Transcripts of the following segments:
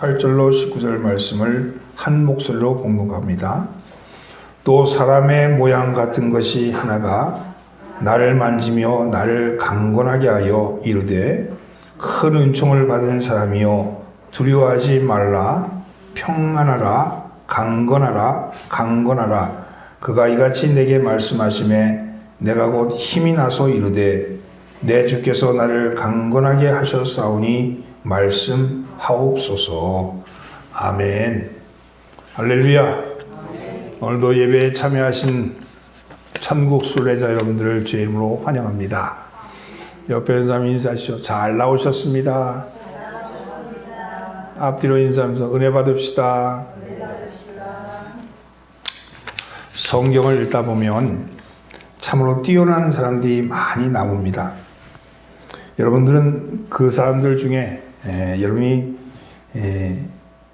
18절로 19절 말씀을 한 목소리로 봉독합니다. 또 사람의 모양 같은 것이 하나가 나를 만지며 나를 강건하게 하여 이르되 큰 은총을 받은 사람이여 두려워하지 말라. 평안하라. 강건하라. 강건하라. 그가 이같이 내게 말씀하시매 내가 곧 힘이 나서 이르되 내 주께서 나를 강건하게 하셨사오니 말씀하옵소서. 아멘. 할렐루야. 오늘도 예배에 참여하신 천국 순례자 여러분들을 주의 이름으로 환영합니다. 옆에 있는 사람 인사하시죠. 잘 나오셨습니다. 앞뒤로 인사하면서 은혜 받읍시다. 성경을 읽다 보면 참으로 뛰어난 사람들이 많이 나옵니다. 여러분들은 그 사람들 중에 여러분이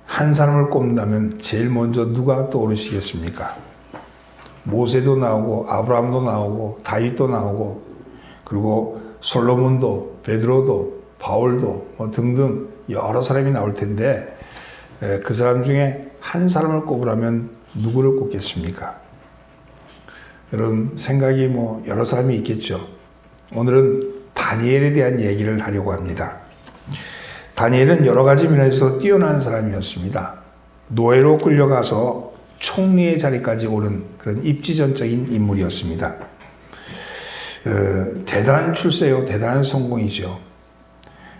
한 사람을 꼽는다면 제일 먼저 누가 떠오르시겠습니까? 모세도 나오고 아브라함도 나오고 다윗도 나오고 그리고 솔로몬도 베드로도 바울도 뭐 등등 여러 사람이 나올 텐데 그 사람 중에 한 사람을 꼽으라면 누구를 꼽겠습니까? 여러분 생각이 뭐 여러 사람이 있겠죠. 오늘은 다니엘에 대한 얘기를 하려고 합니다. 다니엘은 여러 가지 면에서 뛰어난 사람이었습니다. 노예로 끌려가서 총리의 자리까지 오른 그런 입지전적인 인물이었습니다. 대단한 출세요, 대단한 성공이죠.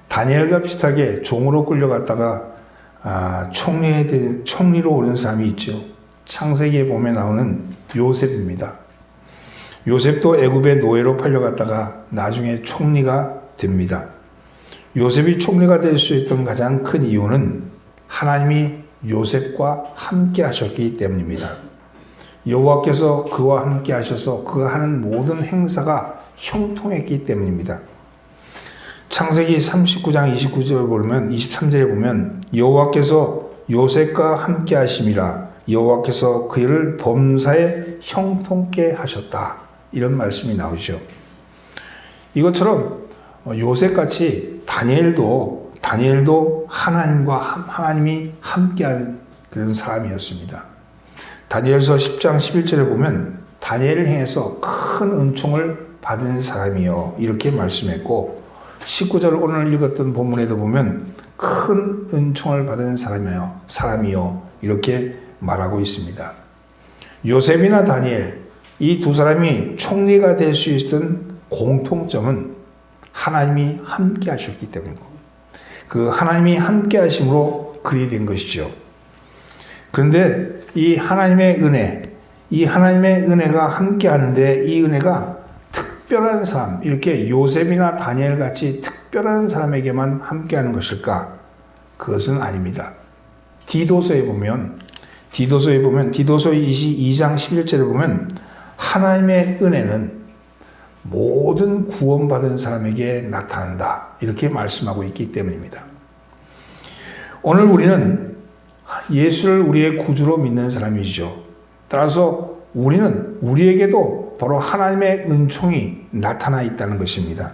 다니엘과 비슷하게 종으로 끌려갔다가 총리로 오른 사람이 있죠. 창세기에 보면 나오는 요셉입니다. 요셉도 애굽의 노예로 팔려갔다가 나중에 총리가 됩니다. 요셉이 총리가 될 수 있던 가장 큰 이유는 하나님이 요셉과 함께 하셨기 때문입니다. 여호와께서 그와 함께 하셔서 그가 하는 모든 행사가 형통했기 때문입니다. 창세기 39장 29절을 보면 23절에 보면 여호와께서 요셉과 함께 하심이라 여호와께서 그를 범사에 형통케 하셨다. 이런 말씀이 나오죠. 이것처럼 요셉같이 다니엘도 하나님이 함께한 그런 사람이었습니다. 다니엘서 10장 11절에 보면 다니엘을 향해서 큰 은총을 받은 사람이요 이렇게 말씀했고 19절 오늘 읽었던 본문에도 보면 큰 은총을 받은 사람이요 이렇게 말하고 있습니다. 요셉이나 다니엘 이 두 사람이 총리가 될 수 있었던 공통점은 하나님이 함께 하셨기 때문이고 그 하나님이 함께 하심으로 그리 된 것이죠. 그런데 이 하나님의 은혜가 함께 하는데 이 은혜가 특별한 사람, 이렇게 요셉이나 다니엘 같이 특별한 사람에게만 함께 하는 것일까? 그것은 아닙니다. 디도서에 보면 디도서 22장 11절에 보면 하나님의 은혜는 모든 구원받은 사람에게 나타난다. 이렇게 말씀하고 있기 때문입니다. 오늘 우리는 예수를 우리의 구주로 믿는 사람이죠. 따라서 우리는 우리에게도 바로 하나님의 은총이 나타나 있다는 것입니다.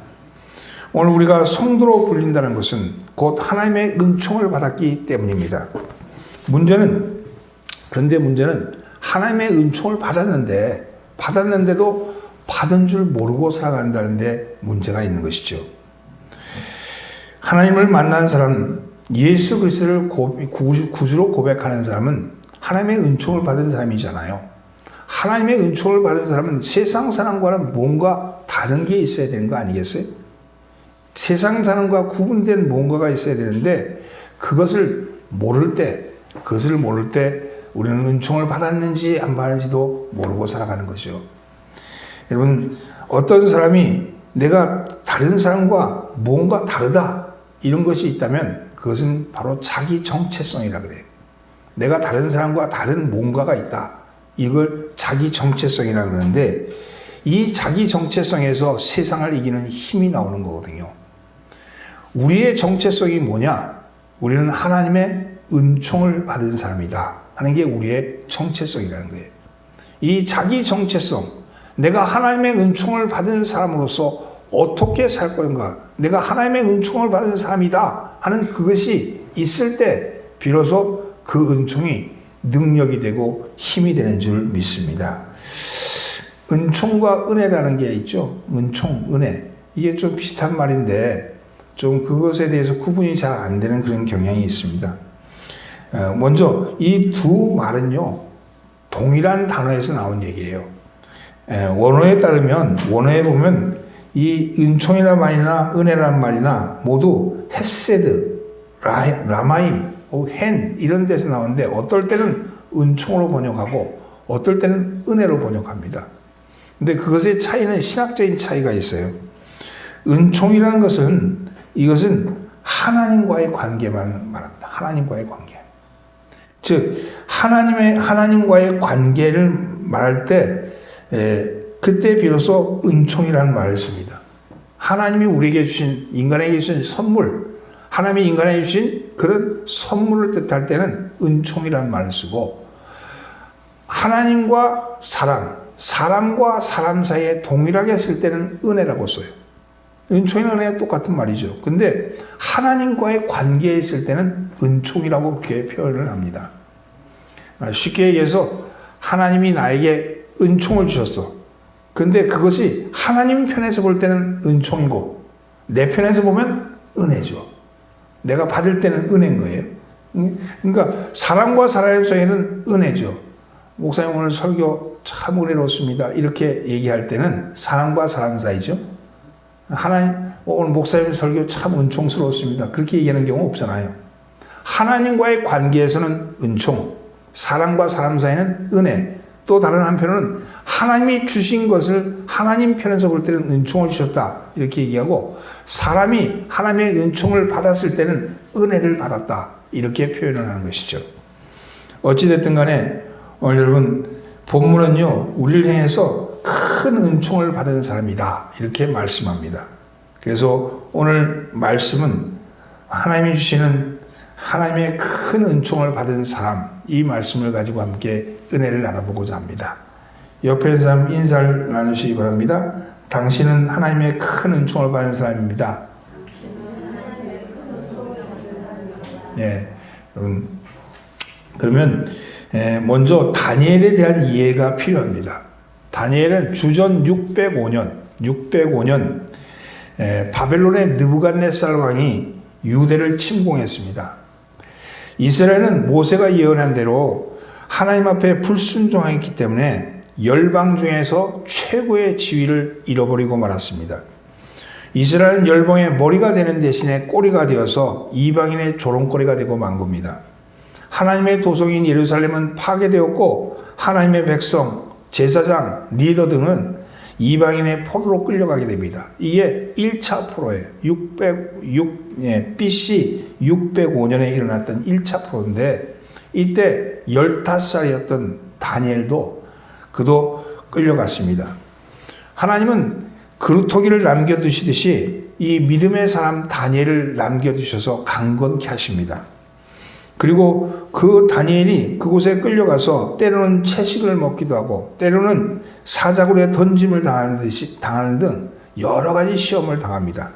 오늘 우리가 성도로 불린다는 것은 곧 하나님의 은총을 받았기 때문입니다. 그런데 문제는 하나님의 은총을 받았는데도 받은 줄 모르고 살아간다는 데 문제가 있는 것이죠. 하나님을 만난 사람, 예수 그리스도를 구주로 고백하는 사람은 하나님의 은총을 받은 사람이잖아요. 하나님의 은총을 받은 사람은 세상 사람과는 뭔가 다른 게 있어야 되는 거 아니겠어요? 세상 사람과 구분된 뭔가가 있어야 되는데 그것을 모를 때 우리는 은총을 받았는지 안 받았는지도 모르고 살아가는 거죠. 여러분, 어떤 사람이 내가 다른 사람과 뭔가 다르다 이런 것이 있다면 그것은 바로 자기 정체성이라 그래요. 내가 다른 사람과 다른 뭔가가 있다. 이걸 자기 정체성이라 그러는데 이 자기 정체성에서 세상을 이기는 힘이 나오는 거거든요. 우리의 정체성이 뭐냐? 우리는 하나님의 은총을 받은 사람이다 하는 게 우리의 정체성이라는 거예요. 이 자기 정체성, 내가 하나님의 은총을 받은 사람으로서 어떻게 살 건가? 내가 하나님의 은총을 받은 사람이다 하는 그것이 있을 때 비로소 그 은총이 능력이 되고 힘이 되는 줄 믿습니다. 은총과 은혜라는 게 있죠. 은총, 은혜. 이게 좀 비슷한 말인데 좀 그것에 대해서 구분이 잘 안 되는 그런 경향이 있습니다. 먼저 이 두 말은요, 동일한 단어에서 나온 얘기예요. 원어에 따르면, 원어에 보면 이 은총이란 말이나 은혜란 말이나 모두 헤세드, 라마임, 헨 이런 데서 나오는데 어떨 때는 은총으로 번역하고 어떨 때는 은혜로 번역합니다. 근데 그것의 차이는 신학적인 차이가 있어요. 은총이라는 것은 이것은 하나님과의 관계만 말합니다. 하나님과의 관계. 즉 하나님과의 관계를 말할 때 그때 비로소 은총이라는 말을 씁니다. 하나님이 우리에게 주신, 인간에게 주신 선물, 하나님이 인간에게 주신 그런 선물을 뜻할 때는 은총이라는 말을 쓰고, 하나님과 사람, 사람과 사람 사이에 동일하게 쓸 때는 은혜라고 써요. 은총이나 은혜가 똑같은 말이죠. 근데 하나님과의 관계에 있을 때는 은총이라고 그렇게 표현을 합니다. 쉽게 얘기해서 하나님이 나에게 은총을 주셨어. 근데 그것이 하나님 편에서 볼 때는 은총이고 내 편에서 보면 은혜죠. 내가 받을 때는 은혜인 거예요. 그러니까 사람과 사람 사이에는 은혜죠. 목사님 오늘 설교 참 은혜롭습니다. 이렇게 얘기할 때는 사람과 사람 사이죠. 하나님 오늘 목사님 설교 참 은총스러웠습니다. 그렇게 얘기하는 경우 없잖아요. 하나님과의 관계에서는 은총, 사람과 사람 사이는 은혜, 또 다른 한편으로는 하나님이 주신 것을 하나님 편에서 볼 때는 은총을 주셨다 이렇게 얘기하고, 사람이 하나님의 은총을 받았을 때는 은혜를 받았다 이렇게 표현을 하는 것이죠. 어찌됐든 간에 오늘 여러분 본문은요, 우리를 향해서 큰 은총을 받은 사람이다 이렇게 말씀합니다. 그래서 오늘 말씀은 하나님이 주시는 하나님의 큰 은총을 받은 사람, 이 말씀을 가지고 함께 은혜를 나눠보고자 합니다. 옆에 있는 사람 인사를 나누시기 바랍니다. 당신은 하나님의 큰 은총을 받은 사람입니다. 네, 여러분, 그러면 먼저 다니엘에 대한 이해가 필요합니다. 다니엘은 주전 605년 바벨론의 느부갓네살 왕이 유대를 침공했습니다. 이스라엘은 모세가 예언한 대로 하나님 앞에 불순종했기 때문에 열방 중에서 최고의 지위를 잃어버리고 말았습니다. 이스라엘은 열방의 머리가 되는 대신에 꼬리가 되어서 이방인의 조롱거리가 되고 만 겁니다. 하나님의 도성인 예루살렘은 파괴되었고 하나님의 백성, 제사장, 리더 등은 이방인의 포로로 끌려가게 됩니다. 이게 1차 포로예요. BC 605년에 일어났던 1차 포로인데, 이때 15살이었던 다니엘도 그도 끌려갔습니다. 하나님은 그루터기를 남겨두시듯이 이 믿음의 사람 다니엘을 남겨두셔서 강건케 하십니다. 그리고 그 다니엘이 그곳에 끌려가서 때로는 채식을 먹기도 하고 때로는 사자굴에 던짐을 당하는 등 여러 가지 시험을 당합니다.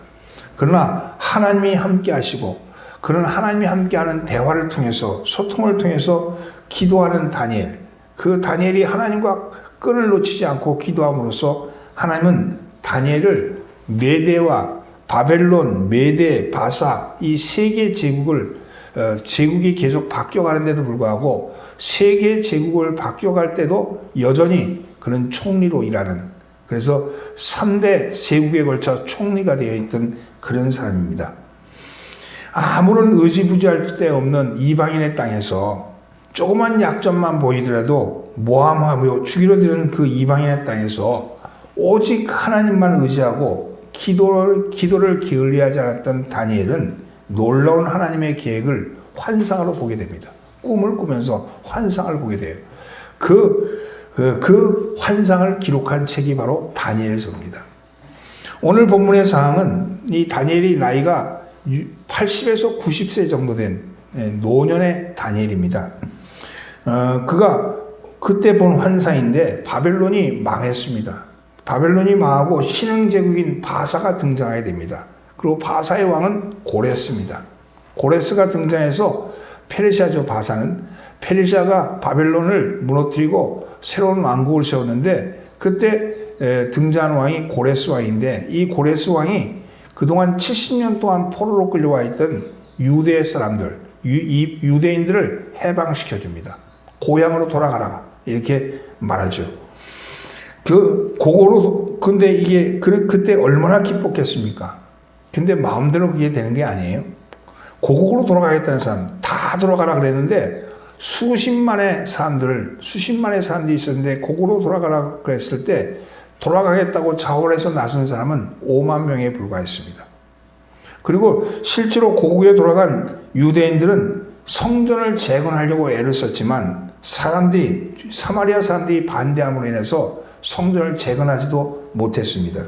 그러나 하나님이 함께 하시고 그런 하나님이 함께하는 대화를 통해서, 소통을 통해서 기도하는 다니엘, 그 다니엘이 하나님과 끈을 놓치지 않고 기도함으로써 하나님은 다니엘을 메대와 바벨론, 메대, 바사 이 세 개 제국이 계속 바뀌어가는데도 불구하고 세 개 제국을 바뀌어갈 때도 여전히 그는 총리로 일하는, 그래서 3대 제국에 걸쳐 총리가 되어 있던 그런 사람입니다. 아무런 의지부지할 데 없는 이방인의 땅에서 조그만 약점만 보이더라도 모함하며 죽이려 드는 그 이방인의 땅에서 오직 하나님만 의지하고 기도를 게을리하지 않았던 다니엘은 놀라운 하나님의 계획을 환상으로 보게 됩니다. 꿈을 꾸면서 환상을 보게 돼요. 그 환상을 기록한 책이 바로 다니엘서입니다. 오늘 본문의 상황은 이 다니엘이 나이가 80에서 90세 정도 된 노년의 다니엘입니다. 그가 그때 본 환상인데 바벨론이 망했습니다. 바벨론이 망하고 신흥제국인 바사가 등장하게 됩니다. 그리고 바사의 왕은 고레스입니다. 고레스가 등장해서 페르시아죠. 바사는 페르시아가 바벨론을 무너뜨리고 새로운 왕국을 세웠는데 그때 등장한 왕이 고레스 왕인데 이 고레스 왕이 그동안 70년 동안 포로로 끌려와 있던 유대 사람들, 유대인들을 해방시켜줍니다. 고향으로 돌아가라 이렇게 말하죠. 근데 이게 그때 얼마나 기뻤겠습니까? 근데 마음대로 그게 되는 게 아니에요. 고국으로 돌아가겠다는 사람 다 돌아가라 그랬는데 수십만의 사람들이 있었는데 고국으로 돌아가라 그랬을 때 돌아가겠다고 자원해서 나선 사람은 5만 명에 불과했습니다. 그리고 실제로 고국에 돌아간 유대인들은 성전을 재건하려고 애를 썼지만 사마리아 사람들이 반대함으로 인해서 성전을 재건하지도 못했습니다.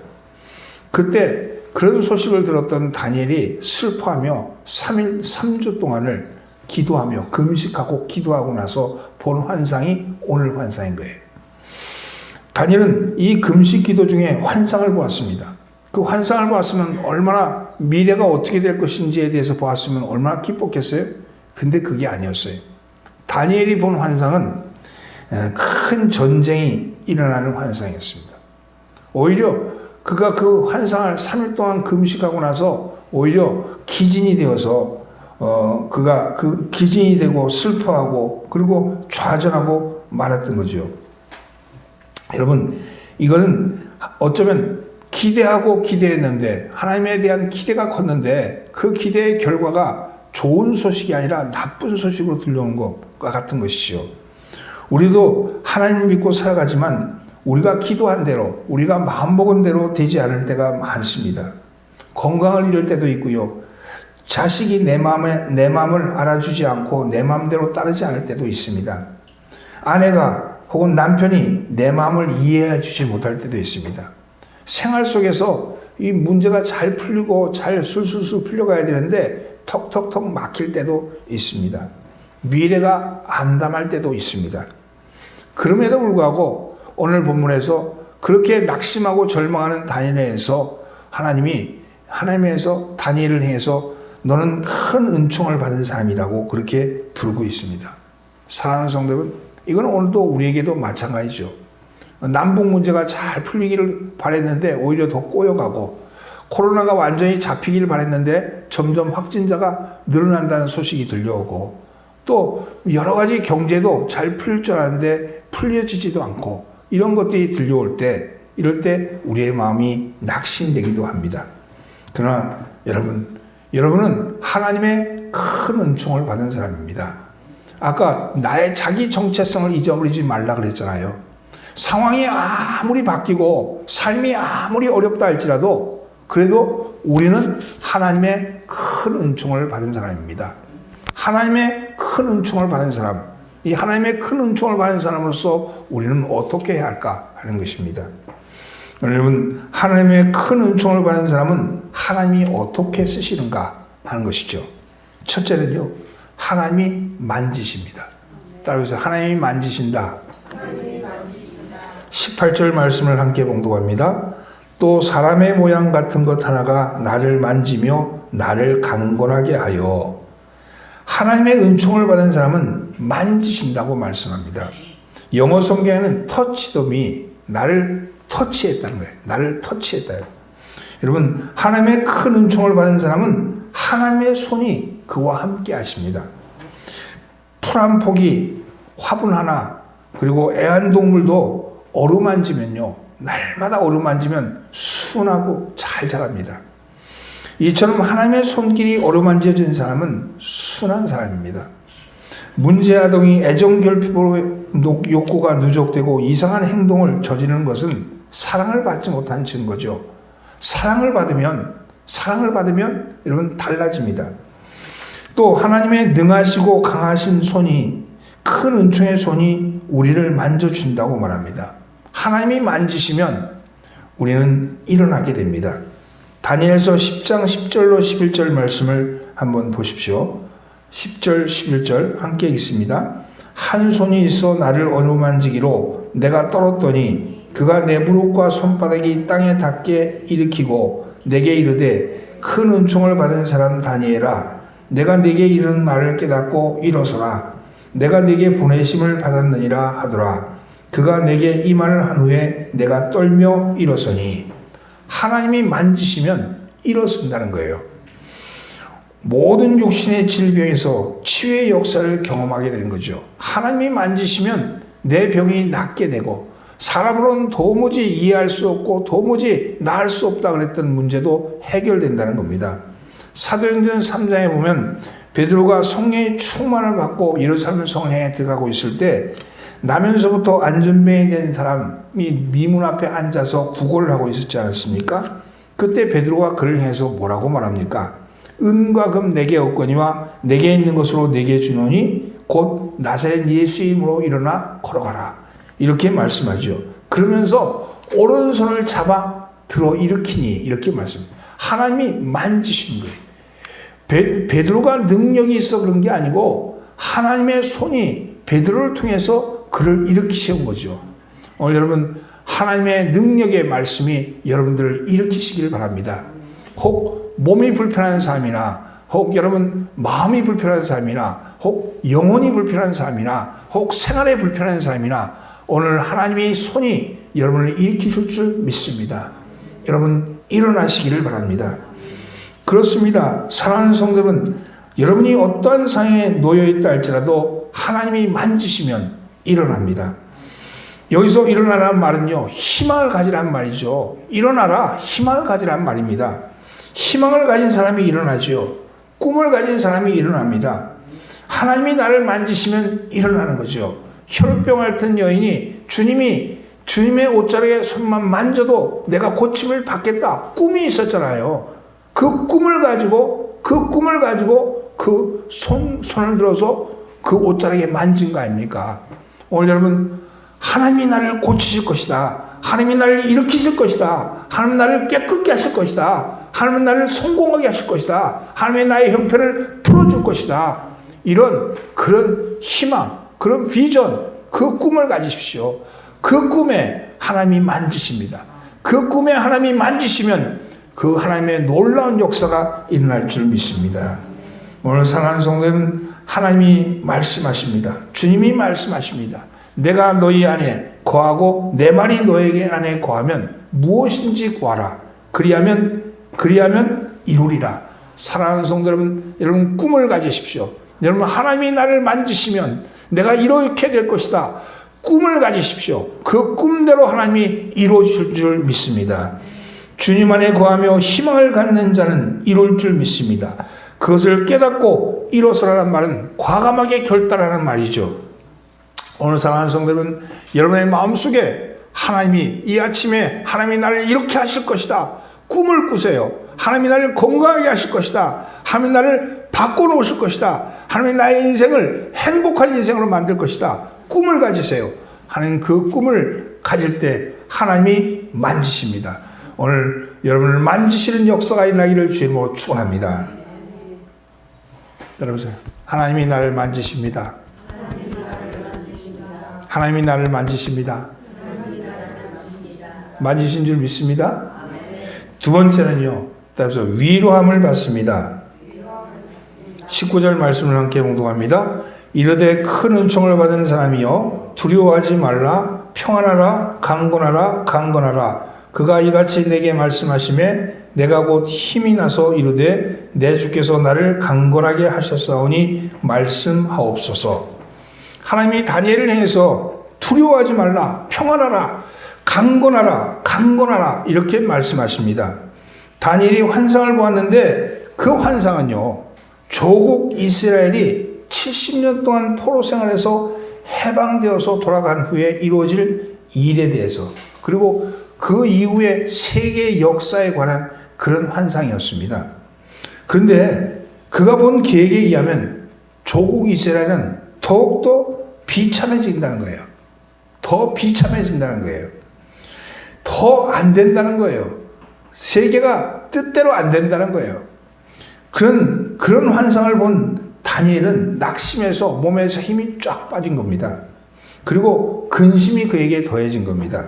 그때 그런 소식을 들었던 다니엘이 슬퍼하며 3주 동안을 기도하며 금식하고 기도하고 나서 본 환상이 오늘 환상인 거예요. 다니엘은 이 금식 기도 중에 환상을 보았습니다. 그 환상을 보았으면 얼마나 미래가 어떻게 될 것인지에 대해서 보았으면 얼마나 기뻤겠어요? 근데 그게 아니었어요. 다니엘이 본 환상은 큰 전쟁이 일어나는 환상이었습니다. 오히려 그가 그 환상을 3일 동안 금식하고 나서 오히려 기진이 되어서 그가 그 기진이 되고 슬퍼하고 그리고 좌절하고 말았던 거죠. 여러분, 이거는 어쩌면 기대하고 기대했는데 하나님에 대한 기대가 컸는데 그 기대의 결과가 좋은 소식이 아니라 나쁜 소식으로 들려오는 것과 같은 것이죠. 우리도 하나님을 믿고 살아가지만 우리가 기도한 대로, 우리가 마음먹은 대로 되지 않을 때가 많습니다. 건강을 잃을 때도 있고요. 자식이 내 마음을 알아주지 않고 내 마음대로 따르지 않을 때도 있습니다. 아내가 혹은 남편이 내 마음을 이해해 주지 못할 때도 있습니다. 생활 속에서 이 문제가 잘 풀리고 잘 술술술 풀려가야 되는데 턱턱턱 막힐 때도 있습니다. 미래가 암담할 때도 있습니다. 그럼에도 불구하고 오늘 본문에서 그렇게 낙심하고 절망하는 다니엘에서 하나님에서 다니엘을 향해서 너는 큰 은총을 받은 사람이라고 그렇게 부르고 있습니다. 사랑하는 성도 여러분, 이건 오늘도 우리에게도 마찬가지죠. 남북 문제가 잘 풀리기를 바랬는데 오히려 더 꼬여가고 코로나가 완전히 잡히기를 바랬는데 점점 확진자가 늘어난다는 소식이 들려오고 또 여러 가지 경제도 잘 풀릴 줄 알았는데 풀려지지도 않고 이런 것들이 들려올 때 이럴 때 우리의 마음이 낙심되기도 합니다. 그러나 여러분은 하나님의 큰 은총을 받은 사람입니다. 아까 나의 자기 정체성을 잊어버리지 말라 그랬잖아요. 상황이 아무리 바뀌고 삶이 아무리 어렵다 할지라도 그래도 우리는 하나님의 큰 은총을 받은 사람입니다. 하나님의 큰 은총을 받은 사람, 이 하나님의 큰 은총을 받은 사람으로서 우리는 어떻게 해야 할까 하는 것입니다. 여러분, 하나님의 큰 은총을 받은 사람은 하나님이 어떻게 쓰시는가 하는 것이죠. 첫째는요, 하나님이 만지십니다. 따라서 하나님이 만지신다. 18절 말씀을 함께 봉독합니다. 또 사람의 모양 같은 것 하나가 나를 만지며 나를 강건하게 하여. 하나님의 은총을 받은 사람은 만지신다고 말씀합니다. 영어 성경에는 touch the me, 나를 터치했다는 거예요. 나를 터치했다. 여러분, 하나님의 큰 은총을 받은 사람은 하나님의 손이 그와 함께 하십니다. 풀 한 포기, 화분 하나, 그리고 애완동물도 어루만지면요, 날마다 어루만지면 순하고 잘 자랍니다. 이처럼 하나님의 손길이 어루만져진 사람은 순한 사람입니다. 문제아동이 애정결핍으로 욕구가 누적되고 이상한 행동을 저지르는 것은 사랑을 받지 못한 증거죠. 사랑을 받으면 여러분 달라집니다. 또 하나님의 능하시고 강하신 손이, 큰 은총의 손이 우리를 만져준다고 말합니다. 하나님이 만지시면 우리는 일어나게 됩니다. 다니엘서 10장 10절로 11절 말씀을 한번 보십시오. 10절 11절 함께 읽습니다. 한 손이 있어 나를 어루만지기로 내가 떨었더니 그가 내 무릎과 손바닥이 땅에 닿게 일으키고 내게 이르되 큰 은총을 받은 사람 다니엘아, 내가 네게 이르는 말을 깨닫고 일어서라. 내가 네게 보내심을 받았느니라 하더라. 그가 내게 이 말을 한 후에 내가 떨며 일어서니. 하나님이 만지시면 일어선다는 거예요. 모든 육신의 질병에서 치유의 역사를 경험하게 되는 거죠. 하나님이 만지시면 내 병이 낫게 되고, 사람으로는 도무지 이해할 수 없고 도무지 나을 수 없다 그랬던 문제도 해결된다는 겁니다. 사도행전 3장에 보면 베드로가 성령의 충만을 받고 예루살렘 성을 향해 들어가고 있을 때 나면서부터 안전병이 된 사람이 미문 앞에 앉아서 구걸을 하고 있었지 않았습니까? 그때 베드로가 그를 향해서 뭐라고 말합니까? 은과 금 내게 없거니와 내게 있는 것으로 내게 주노니 곧 나사렛 예수의 이름으로 일어나 걸어가라. 이렇게 말씀하죠. 그러면서 오른손을 잡아 들어 일으키니 이렇게 말씀합니다. 하나님이 만지신 거예요. 베드로가 능력이 있어 그런 게 아니고 하나님의 손이 베드로를 통해서 그를 일으키신 거죠. 오늘 여러분 하나님의 능력의 말씀이 여러분들을 일으키시기를 바랍니다. 혹 몸이 불편한 사람이나 혹 여러분 마음이 불편한 사람이나 혹 영혼이 불편한 사람이나 혹 생활에 불편한 사람이나 오늘 하나님의 손이 여러분을 일으키실 줄 믿습니다. 여러분 일어나시기를 바랍니다. 그렇습니다. 사랑하는 성도는 여러분이 어떠한 상황에 놓여있다 할지라도 하나님이 만지시면 일어납니다. 여기서 일어나라는 말은요, 희망을 가지라는 말이죠. 일어나라, 희망을 가지라는 말입니다. 희망을 가진 사람이 일어나죠. 꿈을 가진 사람이 일어납니다. 하나님이 나를 만지시면 일어나는 거죠. 혈병 앓던 여인이 주님의 옷자락에 손만 만져도 내가 고침을 받겠다. 꿈이 있었잖아요. 그 꿈을 가지고 그 손을 들어서 그 옷자락에 만진 거 아닙니까? 오늘 여러분 하나님이 나를 고치실 것이다. 하나님이 나를 일으키실 것이다. 하나님이 나를 깨끗게 하실 것이다. 하나님이 나를 성공하게 하실 것이다. 하나님이 나의 형편을 풀어줄 것이다. 이런 그런 희망, 그런 비전, 그 꿈을 가지십시오. 그 꿈에 하나님이 만지십니다. 그 꿈에 하나님이 만지시면 그 하나님의 놀라운 역사가 일어날 줄 믿습니다. 오늘 사랑하는 성도는 하나님이 말씀하십니다. 주님이 말씀하십니다. 내가 너희 안에 거하고 내 말이 너에게 안에 거하면 무엇인지 구하라. 그리하면 이루리라. 사랑하는 성도 여러분 꿈을 가지십시오. 여러분 하나님이 나를 만지시면 내가 이렇게 될 것이다. 꿈을 가지십시오. 그 꿈대로 하나님이 이루어질 줄 믿습니다. 주님 안에 거하며 희망을 갖는 자는 이룰 줄 믿습니다. 그것을 깨닫고 일어서라는 말은 과감하게 결단하는 말이죠. 오늘 사랑하는 성도들은 여러분의 마음속에 하나님이 이 아침에 하나님이 나를 이렇게 하실 것이다. 꿈을 꾸세요. 하나님이 나를 건강하게 하실 것이다. 하나님이 나를 바꿔놓으실 것이다. 하나님이 나의 인생을 행복한 인생으로 만들 것이다. 꿈을 가지세요. 하나님 그 꿈을 가질 때 하나님이 만지십니다. 오늘 여러분을 만지시는 역사가 일어나기를 주님으로 축원합니다. 여러분 하나님이 나를 만지십니다. 하나님이 나를 만지십니다. 만지신 줄 믿습니다. 두 번째는요. 따라서 위로함을 받습니다. 19절 말씀을 함께 봉독합니다. 이르되 큰 은총을 받은 사람이여 두려워하지 말라. 평안하라. 강건하라. 그가 이같이 내게 말씀하시매 내가 곧 힘이 나서 이르되 내 주께서 나를 강건하게 하셨사오니 말씀하옵소서. 하나님이 다니엘을 향해서 두려워하지 말라. 평안하라. 강건하라 이렇게 말씀하십니다. 다니엘이 환상을 보았는데 그 환상은요, 조국 이스라엘이 70년 동안 포로 생활에서 해방되어서 돌아간 후에 이루어질 일에 대해서, 그리고 그 이후에 세계 역사에 관한 그런 환상이었습니다. 그런데 그가 본 계획에 의하면 조국 이스라엘은 더욱더 비참해진다는 거예요. 더 비참해진다는 거예요. 더 안 된다는 거예요. 세계가 뜻대로 안 된다는 거예요. 그런 환상을 본 다니엘은 낙심해서 몸에서 힘이 쫙 빠진 겁니다. 그리고 근심이 그에게 더해진 겁니다.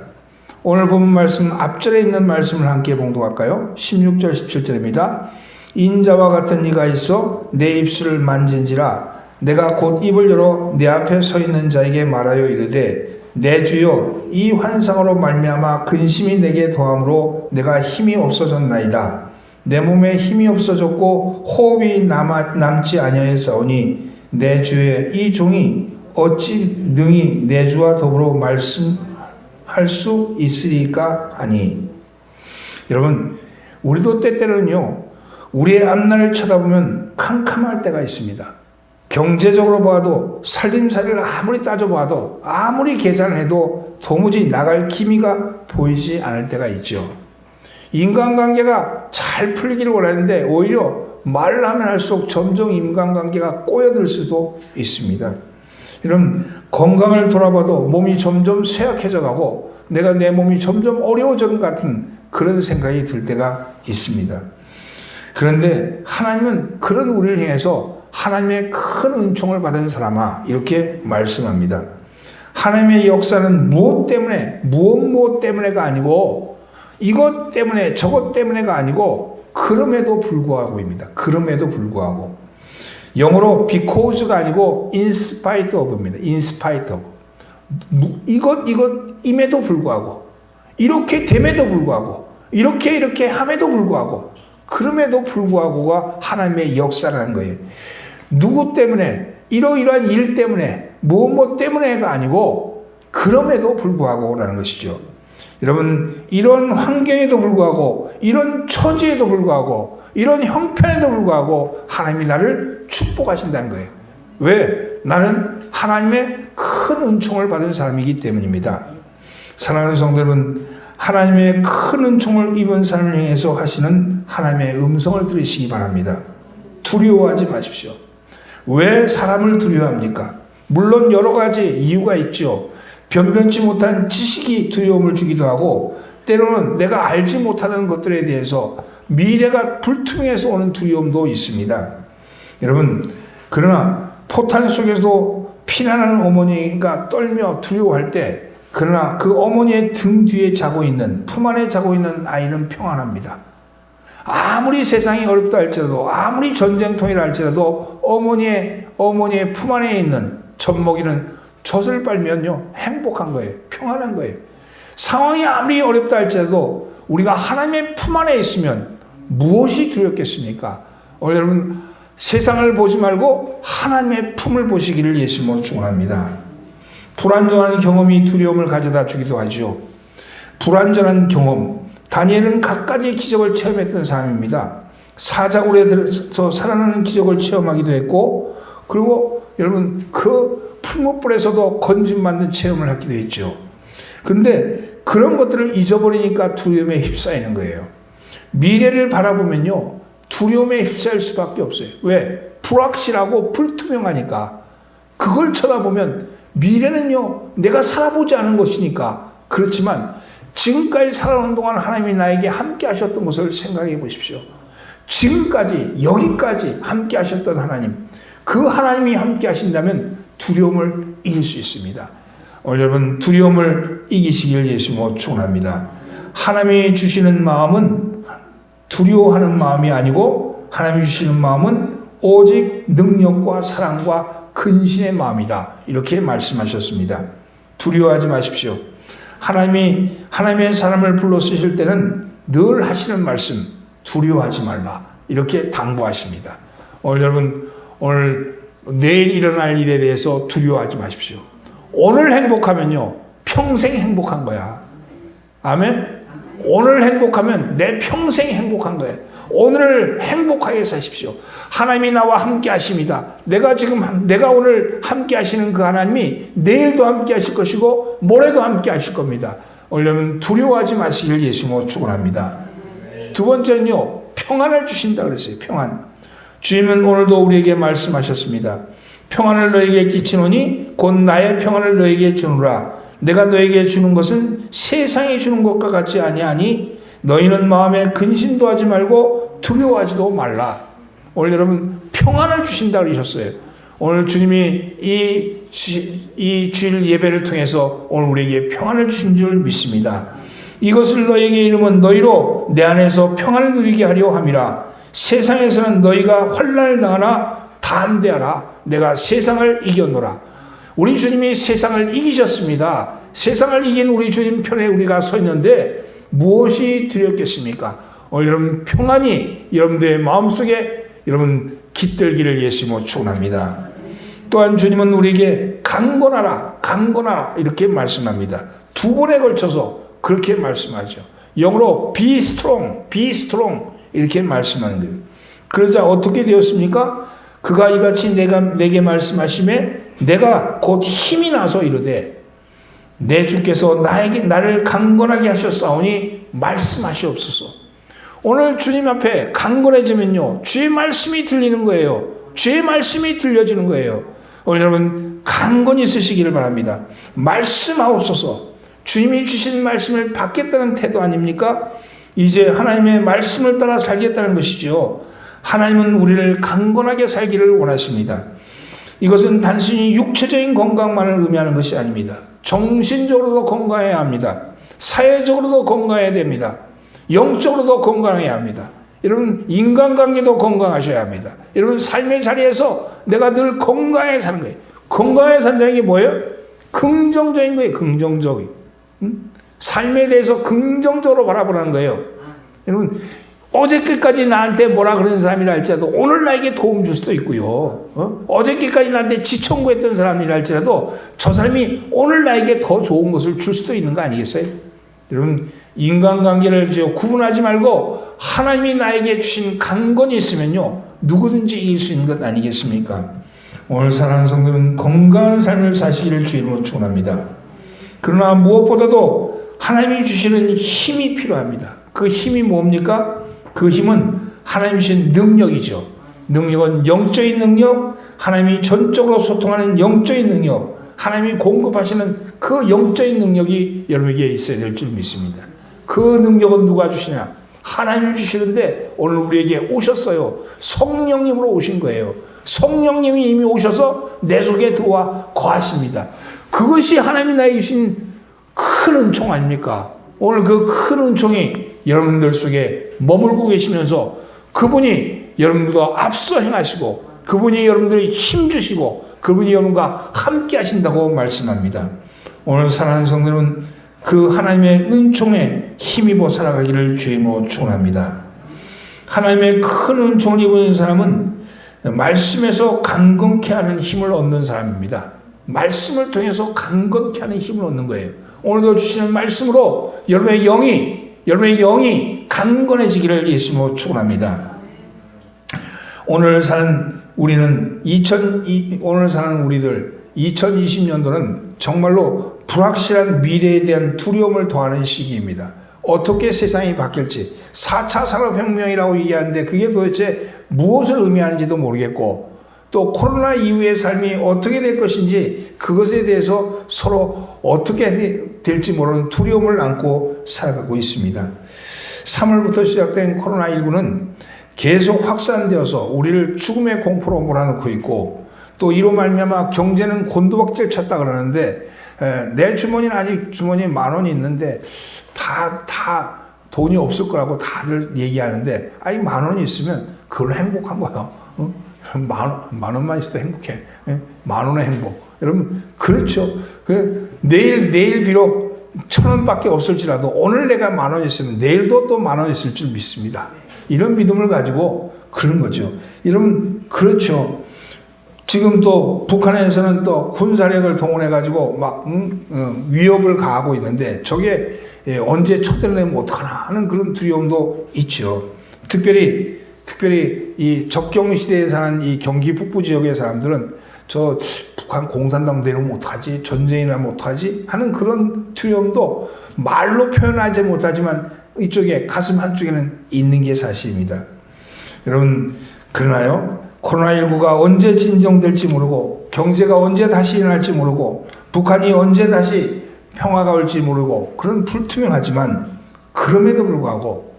오늘 본 말씀 앞절에 있는 말씀을 함께 봉독할까요? 16절 17절입니다. 인자와 같은 이가 있어 내 입술을 만진지라. 내가 곧 입을 열어 내 앞에 서 있는 자에게 말하여 이르되 내 주여 이 환상으로 말미암아 근심이 내게 더함으로 내가 힘이 없어졌나이다. 내 몸에 힘이 없어졌고 호흡이 남지 아니하였사오니 내 주의 이 종이 어찌 능히 내 주와 더불어 말씀할 수 있으리까 하니. 여러분, 우리도 때때로는요 우리의 앞날을 쳐다보면 캄캄할 때가 있습니다. 경제적으로 봐도, 살림살이를 아무리 따져봐도, 아무리 계산을 해도 도무지 나갈 기미가 보이지 않을 때가 있죠. 인간관계가 잘 풀리기를 원하는데 오히려 말을 하면 할수록 점점 인간관계가 꼬여들 수도 있습니다. 이런 건강을 돌아봐도 몸이 점점 쇠약해져 가고 내가 내 몸이 점점 어려워지는 것 같은 그런 생각이 들 때가 있습니다. 그런데 하나님은 그런 우리를 향해서 하나님의 큰 은총을 받은 사람아 이렇게 말씀합니다. 하나님의 역사는 무엇 때문에가 아니고 이것 때문에 저것 때문에가 아니고 그럼에도 불구하고입니다. 그럼에도 불구하고. 영어로 because가 아니고 in spite of입니다. in spite of. 이것임에도 불구하고 이렇게 됨에도 불구하고 이렇게 함에도 불구하고 그럼에도 불구하고가 하나님의 역사라는 거예요. 누구 때문에 이러이러한 일 때문에 무엇 때문에가 아니고 그럼에도 불구하고라는 것이죠. 여러분, 이런 환경에도 불구하고 이런 처지에도 불구하고 이런 형편에도 불구하고 하나님이 나를 축복하신다는 거예요. 왜? 나는 하나님의 큰 은총을 받은 사람이기 때문입니다. 사랑하는 성도 여러분, 하나님의 큰 은총을 입은 사람을 향해서 하시는 하나님의 음성을 들으시기 바랍니다. 두려워하지 마십시오. 왜 사람을 두려워합니까? 물론 여러 가지 이유가 있죠. 변변치 못한 지식이 두려움을 주기도 하고 때로는 내가 알지 못하는 것들에 대해서 미래가 불투명해서 오는 두려움도 있습니다. 여러분, 그러나 포탄 속에서도 피난하는 어머니가 떨며 두려워할 때 그러나 그 어머니의 등 뒤에 자고 있는, 품 안에 자고 있는 아이는 평안합니다. 아무리 세상이 어렵다 할지라도, 아무리 전쟁통이라 할지라도 어머니의 품 안에 있는 젖먹이는 젖을 빨면요 행복한 거예요. 평안한 거예요. 상황이 아무리 어렵다 할지라도 우리가 하나님의 품 안에 있으면 무엇이 두렵겠습니까? 여러분, 세상을 보지 말고 하나님의 품을 보시기를 예수님으로 축원합니다. 불완전한 경험이 두려움을 가져다 주기도 하죠. 불완전한 경험. 다니엘은 갖가지 기적을 체험했던 사람입니다. 사자굴에 들어서 살아나는 기적을 체험하기도 했고, 그리고 여러분 그 풀무불에서도 건짐받는 체험을 하기도 했죠. 그런데 그런 것들을 잊어버리니까 두려움에 휩싸이는 거예요. 미래를 바라보면요 두려움에 휩싸일 수밖에 없어요. 왜? 불확실하고 불투명하니까. 그걸 쳐다보면 미래는요 내가 살아보지 않은 것이니까. 그렇지만 지금까지 살아오는 동안 하나님이 나에게 함께 하셨던 것을 생각해 보십시오. 지금까지 여기까지 함께 하셨던 하나님, 그 하나님이 함께 하신다면 두려움을 이길 수 있습니다. 오늘 여러분 두려움을 이기시길 예수님으로 축원합니다. 하나님이 주시는 마음은 두려워하는 마음이 아니고 하나님이 주시는 마음은 오직 능력과 사랑과 근신의 마음이다. 이렇게 말씀하셨습니다. 두려워하지 마십시오. 하나님의 사람을 불러 쓰실 때는 늘 하시는 말씀, 두려워하지 말라. 이렇게 당부하십니다. 오늘 내일 일어날 일에 대해서 두려워하지 마십시오. 오늘 행복하면요 평생 행복한 거야. 아멘. 오늘 행복하면 내 평생 행복한 거예요. 오늘을 행복하게 사십시오. 하나님이 나와 함께 하십니다. 내가 오늘 함께 하시는 그 하나님이 내일도 함께 하실 것이고 모레도 함께 하실 겁니다. 오늘은 두려워하지 마시길 예수님으로 축원합니다. 두 번째는요 평안을 주신다 그랬어요. 평안. 주님은 오늘도 우리에게 말씀하셨습니다. 평안을 너에게 끼치노니 곧 나의 평안을 너에게 주노라. 내가 너에게 주는 것은 세상이 주는 것과 같지 아니하니 너희는 마음에 근심도 하지 말고 두려워하지도 말라. 오늘 여러분 평안을 주신다 그러셨어요. 오늘 주님이 이 주일 예배를 통해서 오늘 우리에게 평안을 주신 줄 믿습니다. 이것을 너에게 이르면 너희로 내 안에서 평안을 누리게 하려 함이라. 세상에서는 너희가 환난을 당하나 담대하라. 내가 세상을 이겼노라. 우리 주님이 세상을 이기셨습니다. 세상을 이긴 우리 주님 편에 우리가 서 있는데 무엇이 두렵겠습니까? 오늘 여러분 평안이 여러분들의 마음속에 여러분 깃들기를 예수님으로 축원합니다. 또한 주님은 우리에게 강건하라, 강건하라 이렇게 말씀합니다. 두 번에 걸쳐서 그렇게 말씀하죠. 영어로 be strong, be strong 이렇게 말씀하는데요. 그러자 어떻게 되었습니까? 그가 이같이 내게 말씀하심에 내가 곧 힘이 나서 이르되 내 주께서 나를 강건하게 하셨사오니 말씀하시옵소서. 오늘 주님 앞에 강건해지면요, 주의 말씀이 들리는 거예요. 주의 말씀이 들려지는 거예요. 오늘 여러분 강건히 쓰시기를 바랍니다. 말씀하옵소서. 주님이 주신 말씀을 받겠다는 태도 아닙니까? 이제 하나님의 말씀을 따라 살겠다는 것이죠. 하나님은 우리를 강건하게 살기를 원하십니다. 이것은 단순히 육체적인 건강만을 의미하는 것이 아닙니다. 정신적으로도 건강해야 합니다. 사회적으로도 건강해야 됩니다. 영적으로도 건강해야 합니다. 여러분 인간관계도 건강하셔야 합니다. 여러분 삶의 자리에서 내가 늘 건강하게 사는 거예요. 건강하게 산다는 게 뭐예요? 긍정적인 거예요. 긍정적인. 삶에 대해서 긍정적으로 바라보는 거예요. 여러분 어저께까지 나한테 뭐라 그러는 사람이라 할지라도 오늘 나에게 도움 줄 수도 있고요. 어저께까지 나한테 지청구했던 사람이라 할지라도 저 사람이 오늘 나에게 더 좋은 것을 줄 수도 있는 거 아니겠어요? 여러분 인간관계를 구분하지 말고 하나님이 나에게 주신 강건이 있으면요 누구든지 이길 수 있는 것 아니겠습니까? 오늘 사랑하는 성도는 건강한 삶을 사시기를 주님으로 축원합니다. 그러나 무엇보다도 하나님이 주시는 힘이 필요합니다. 그 힘이 뭡니까? 그 힘은 하나님이 주신 능력이죠. 능력은 영적인 능력, 하나님이 전적으로 소통하는 영적인 능력, 하나님이 공급하시는 그 영적인 능력이 여러분에게 있어야 될 줄 믿습니다. 그 능력은 누가 주시냐? 하나님이 주시는데 오늘 우리에게 오셨어요. 성령님으로 오신 거예요. 성령님이 이미 오셔서 내 속에 들어와 거하십니다. 그것이 하나님이 나에게 주신 큰 은총 아닙니까? 오늘 그 큰 은총이 여러분들 속에 머물고 계시면서 그분이 여러분들과 앞서 행하시고 그분이 여러분들의 힘 주시고 그분이 여러분과 함께 하신다고 말씀합니다. 오늘 사랑하는 성도는 그 하나님의 은총에 힘입어 살아가기를 주님으로 축원합니다. 하나님의 큰 은총을 입은 사람은 말씀에서 강건케 하는 힘을 얻는 사람입니다. 말씀을 통해서 강건케 하는 힘을 얻는 거예요. 오늘도 주시는 말씀으로 여러분의 영이 강건해지기를 예수님으로 축원합니다. 오늘 사는 우리들 2020년도는 정말로 불확실한 미래에 대한 두려움을 더하는 시기입니다. 어떻게 세상이 바뀔지 4차 산업혁명이라고 얘기하는데 그게 도대체 무엇을 의미하는지도 모르겠고 또 코로나 이후의 삶이 어떻게 될 것인지 그것에 대해서 서로 어떻게 될지 모르는 두려움을 안고 살아가고 있습니다. 3월부터 시작된 코로나19는 계속 확산되어서 우리를 죽음의 공포로 몰아넣고 있고 또 이로 말미암아 경제는 곤두박질 쳤다 그러는데 내 주머니는 아직 주머니에 10,000원이 있는데 다 돈이 없을 거라고 다들 얘기하는데 아니 10,000원이 있으면 그걸로 행복한 거예요. 만 원만 있어도 행복해. 10,000원의 행복. 여러분 그렇죠. 내일 비록 1,000원밖에 없을지라도 오늘 내가 10,000원 있으면 내일도 또 10,000원 있을 줄 믿습니다. 이런 믿음을 가지고 그런 거죠. 여러분 그렇죠. 지금 또 북한에서는 또 군사력을 동원해 가지고 막 위협을 가하고 있는데 저게 언제 척결되면 어떡하나 하는 그런 두려움도 있죠. 특별히 이 적경 시대에 사는 이 경기 북부 지역의 사람들은 저 북한 공산당 내려오면 어떡하지? 전쟁이 나면 어떡하지? 하는 그런 두려움도 말로 표현하지 못하지만 이쪽에 가슴 한쪽에는 있는 게 사실입니다. 여러분 그러나요? 코로나19가 언제 진정될지 모르고 경제가 언제 다시 일어날지 모르고 북한이 언제 다시 평화가 올지 모르고 그런 불투명하지만 그럼에도 불구하고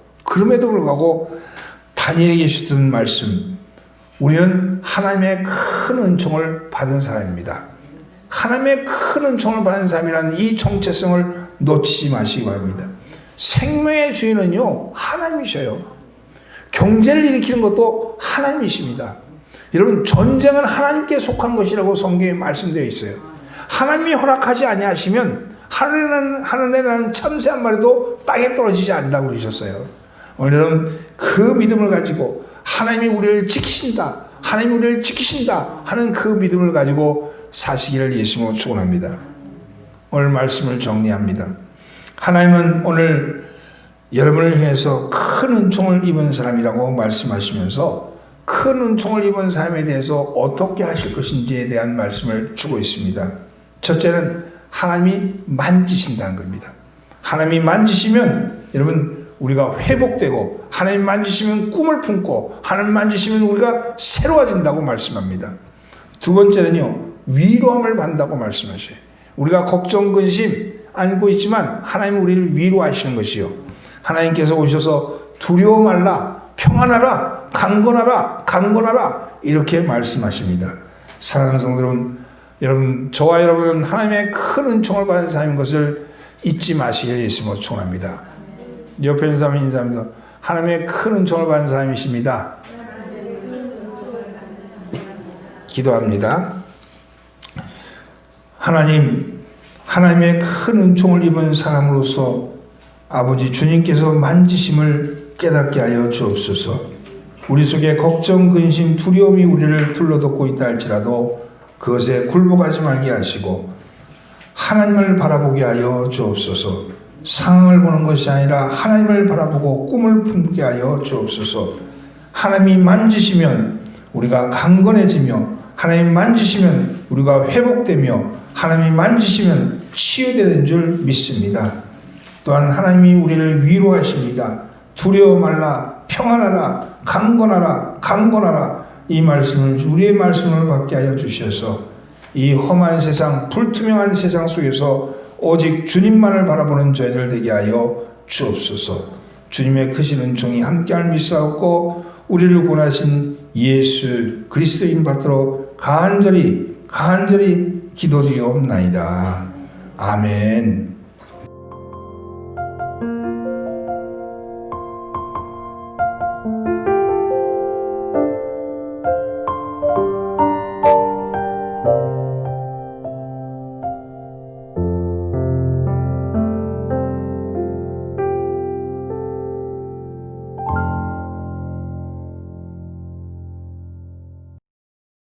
다니엘에게 주신 말씀 우리는 하나님의 큰 은총을 받은 사람입니다. 하나님의 큰 은총을 받은 사람이라는 이 정체성을 놓치지 마시기 바랍니다. 생명의 주인은요 하나님이셔요. 경제를 일으키는 것도 하나님이십니다. 여러분, 전쟁은 하나님께 속한 것이라고 성경에 말씀되어 있어요. 하나님이 허락하지 아니하시면 하늘에 나는 참새 한 마리도 땅에 떨어지지 않는다고 그러셨어요. 오늘은 그 믿음을 가지고 하나님이 우리를 지키신다, 하나님이 우리를 지키신다 하는 그 믿음을 가지고 사시기를 예수님으로 축원합니다. 오늘 말씀을 정리합니다. 하나님은 오늘 여러분을 향해서 큰 은총을 입은 사람이라고 말씀하시면서 큰 은총을 입은 사람에 대해서 어떻게 하실 것인지에 대한 말씀을 주고 있습니다. 첫째는 하나님이 만지신다는 겁니다. 하나님이 만지시면 여러분 우리가 회복되고, 하나님 만지시면 꿈을 품고, 하나님 만지시면 우리가 새로워진다고 말씀합니다. 두 번째는요, 위로함을 받는다고 말씀하셔요. 우리가 걱정, 근심 안고 있지만 하나님은 우리를 위로하시는 것이요, 하나님께서 오셔서 두려워 말라, 평안하라, 강건하라 이렇게 말씀하십니다. 사랑하는 성도 여러분, 저와 여러분은 하나님의 큰 은총을 받은 사람인 것을 잊지 마시길 예수님으로 축원합니다. 옆에 있는 사람이 인사합니다. 하나님의 큰 은총을 받은 사람이십니다. 기도합니다. 하나님의 큰 은총을 입은 사람으로서 아버지 주님께서 만지심을 깨닫게 하여 주옵소서. 우리 속에 걱정, 근심, 두려움이 우리를 둘러덮고 있다 할지라도 그것에 굴복하지 말게 하시고 하나님을 바라보게 하여 주옵소서. 상황을 보는 것이 아니라 하나님을 바라보고 꿈을 품게 하여 주옵소서. 하나님이 만지시면 우리가 강건해지며, 하나님 만지시면 우리가 회복되며, 하나님이 만지시면 치유되는 줄 믿습니다. 또한 하나님이 우리를 위로하십니다. 두려워 말라, 평안하라, 강건하라 이 말씀을, 우리의 말씀을 받게 하여 주셔서 이 험한 세상, 불투명한 세상 속에서 오직 주님만을 바라보는 저희들 되게 하여 주옵소서. 주님의 크신 은총이 함께할 믿사옵고 우리를 구원하신 예수 그리스도인 받들어 간절히 기도드리옵나이다. 아멘.